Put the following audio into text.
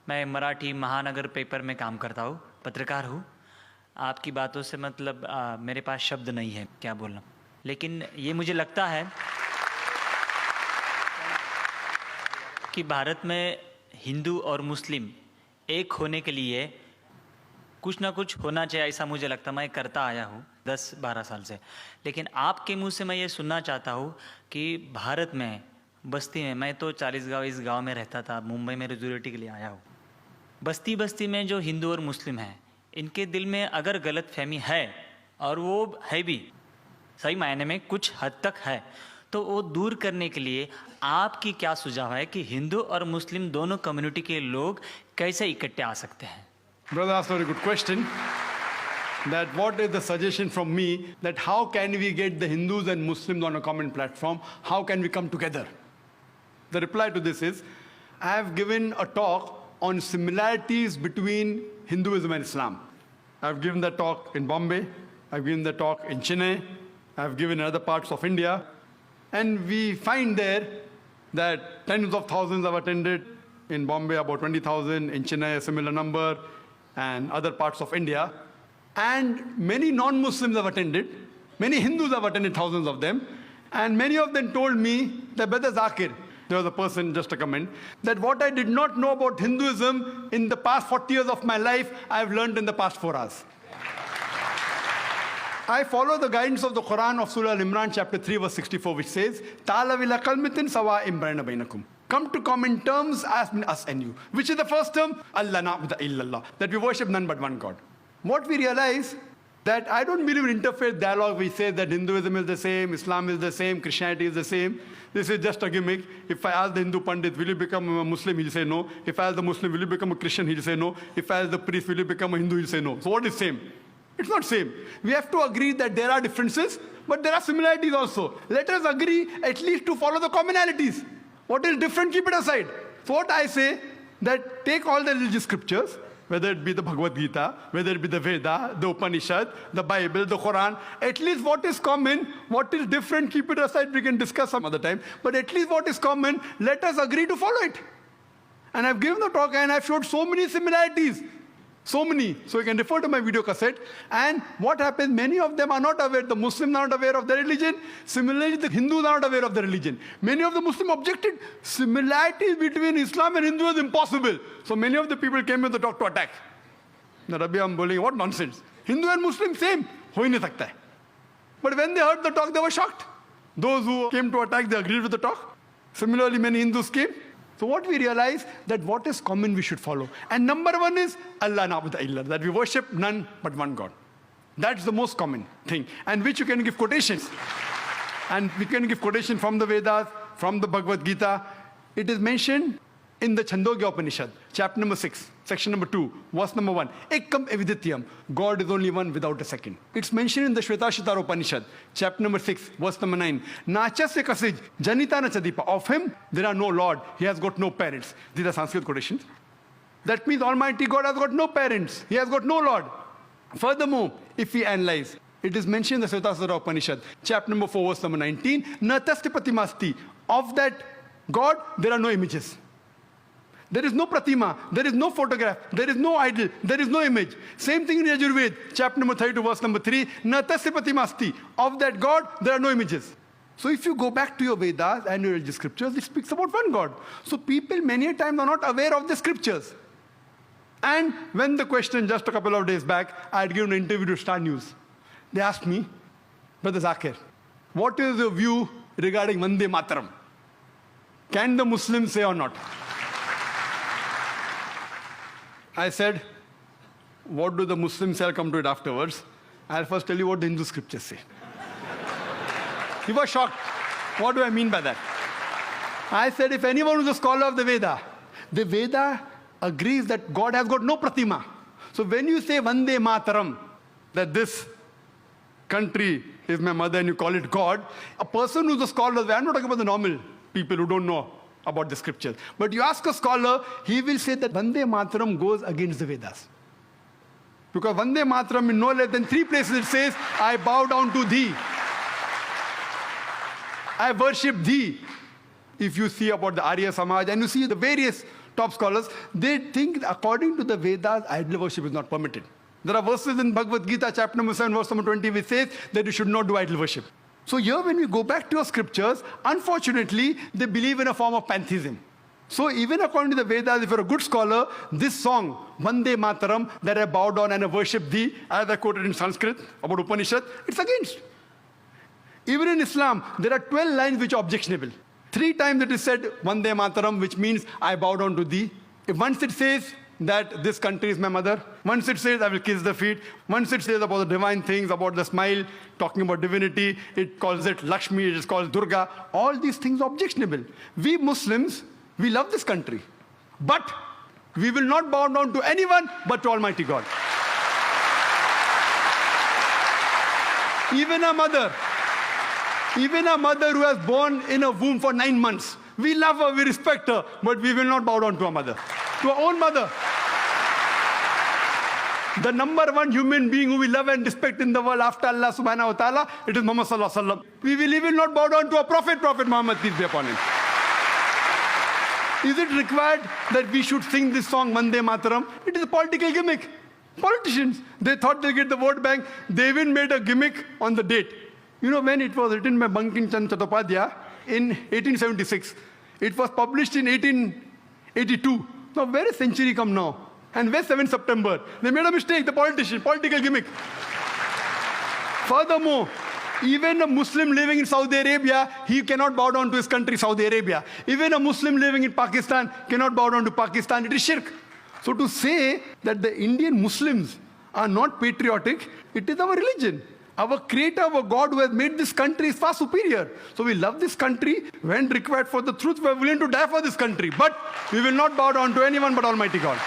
मैं मराठी महानगर पेपर में काम करता हूँ, पत्रकार हूँ। आपकी बातों से मतलब मेरे पास शब्द नहीं है क्या बोलना, लेकिन ये मुझे लगता है कि भारत में हिंदू और मुस्लिम एक होने के लिए कुछ ना कुछ होना चाहिए, ऐसा मुझे लगता है। मैं करता आया हूँ 10-12 साल से, लेकिन आपके मुंह से मैं ये सुनना चाहता हूँ कि भारत में बस्ती में, मैं तो 40 गाँव इस गांव में रहता था, मुंबई में रेजुलेटी के लिए आया हूँ। बस्ती बस्ती में जो हिंदू और मुस्लिम हैं, इनके दिल में अगर गलत फहमी है, और वो है भी सही मायने में कुछ हद तक है, तो वो दूर करने के लिए आपकी क्या सुझाव है कि हिंदू और मुस्लिम दोनों कम्युनिटी के लोग कैसे इकट्ठे आ सकते हैं? Brother asked a very good question. That what is the suggestion from me that how can we get the Hindus and Muslims on a common platform? How can we come together? The reply to this is, I have given a talk on similarities between Hinduism and Islam. I've given the talk in Bombay, I've given the talk in Chennai, I've given in other parts of India, and we find there that tens of thousands have attended. In Bombay, about 20,000, in Chennai, a similar number, and other parts of India. And many non-Muslims have attended. Many Hindus have attended, thousands of them. And many of them told me that, Brother Zakir, there was a person, just a comment, that what I did not know about Hinduism in the past 40 years of my life, I have learned in the past 4 hours. I follow the guidance of the Quran of Surah Al-Imran, chapter 3, verse 64, which says, Ta'ala ila kalmitin sawa imbrana bainakum. Come to common terms as us and you. Which is the first term? Allah na'budu illallah. That we worship none but one God. What we realize, that I don't believe in interfaith dialogue. We say that Hinduism is the same, Islam is the same, Christianity is the same. This is just a gimmick. If I ask the Hindu Pandit, will you become a Muslim? He'll say no. If I ask the Muslim, will you become a Christian? He'll say no. If I ask the priest, will you become a Hindu? He'll say no. So what is same? It's not same. We have to agree that there are differences, but there are similarities also. Let us agree at least to follow the commonalities. What is different, keep it aside. So what I say, that take all the religious scriptures, whether it be the Bhagavad Gita, whether it be the Veda, the Upanishad, the Bible, the Quran, at least what is common, what is different, keep it aside, we can discuss some other time, but at least what is common, let us agree to follow it. And I've given the talk and I've showed so many similarities. So many. So you can refer to my video cassette. And what happens, many of them are not aware. The Muslims are not aware of their religion. Similarly, the Hindus are not aware of their religion. Many of the Muslims objected. Similarities between Islam and Hindu is impossible. So many of the people came with the talk to attack. The Rabbi, I'm bowling, what nonsense. Hindu and Muslim same. Ho hi nahi sakta hai. But when they heard the talk, they were shocked. Those who came to attack, they agreed with the talk. Similarly, many Hindus came. So what we realize, that what is common we should follow. And number one is Allah na'budu illallah, that we worship none but one God. That's the most common thing, and which you can give quotations. And we can give quotation from the Vedas, from the Bhagavad Gita. It is mentioned in the Chandogya Upanishad, chapter number 6, section number 2, verse number 1. Ekam evidityam, God is only one without a second. It's mentioned in the Shvetashvatara Upanishad, chapter number 6, verse number 9. Nachasya kasij, janita na chadipa. Of him, there are no Lord. He has got no parents. These are Sanskrit quotations. That means Almighty God has got no parents. He has got no Lord. Furthermore, if we analyze, it is mentioned in the Shvetashvatara Upanishad, chapter number 4, verse number 19. Natasti patimasti. Of that God, there are no images. There is no pratima, there is no photograph, there is no idol, there is no image. Same thing in Yajurved, chapter number 32, verse number 3. Natasya pratimasti. Of that God, there are no images. So if you go back to your Vedas and your religious scriptures, it speaks about one God. So people many a times are not aware of the scriptures. And when the question, just a couple of days back, I had given an interview to Star News. They asked me, Brother Zakir, what is your view regarding Vande Mataram? Can the Muslims say or not? I said, what do the Muslims say? I'll come to it afterwards. I'll first tell you what the Hindu scriptures say. He was shocked. What do I mean by that? I said, if anyone who's a scholar of the Veda agrees that God has got no pratima. So when you say Vande Mataram, that this country is my mother and you call it God, a person who's a scholar, I'm not talking about the normal people who don't know about the scriptures. But you ask a scholar, he will say that Vande Mataram goes against the Vedas. Because Vande Mataram in no less than 3 places it says, I bow down to thee. I worship thee. If you see about the Arya Samaj and you see the various top scholars, they think according to the Vedas, idol worship is not permitted. There are verses in Bhagavad Gita, chapter number 7, verse number 20, which says that you should not do idol worship. So here when we go back to our scriptures, unfortunately, they believe in a form of pantheism. So even according to the Vedas, if you're a good scholar, this song, Vande Mataram, that I bow down and I worship thee, as I quoted in Sanskrit about Upanishad, it's against. Even in Islam, there are 12 lines which are objectionable. 3 times it is said, Vande Mataram, which means I bow down to thee. If once it says that this country is my mother, once it says I will kiss the feet, once it says about the divine things, about the smile, talking about divinity, it calls it Lakshmi, it is called Durga, all these things are objectionable. We Muslims, we love this country, but we will not bow down to anyone but to Almighty God. Even a mother who has born in a womb for 9 months, we love her, we respect her, but we will not bow down to our mother, to our own mother. The number one human being who we love and respect in the world after Allah subhanahu wa ta'ala, it is Muhammad sallallahu alaihi wasallam. We will even not bow down to a prophet Muhammad, peace be upon him. Is it required that we should sing this song, Vande Mataram? It is a political gimmick. Politicians, they thought they'll get the vote bank. They even made a gimmick on the date. You know when it was written by Bankim Chand Chattopadhyay in 1876. It was published in 1882. Now where is century come now? And where's 7th September? They made a mistake, the politician, political gimmick. Furthermore, even a Muslim living in Saudi Arabia, he cannot bow down to his country, Saudi Arabia. Even a Muslim living in Pakistan cannot bow down to Pakistan. It is shirk. So to say that the Indian Muslims are not patriotic, it is our religion. Our creator, our God who has made this country is far superior. So we love this country. When required for the truth, we are willing to die for this country. But we will not bow down to anyone but Almighty God.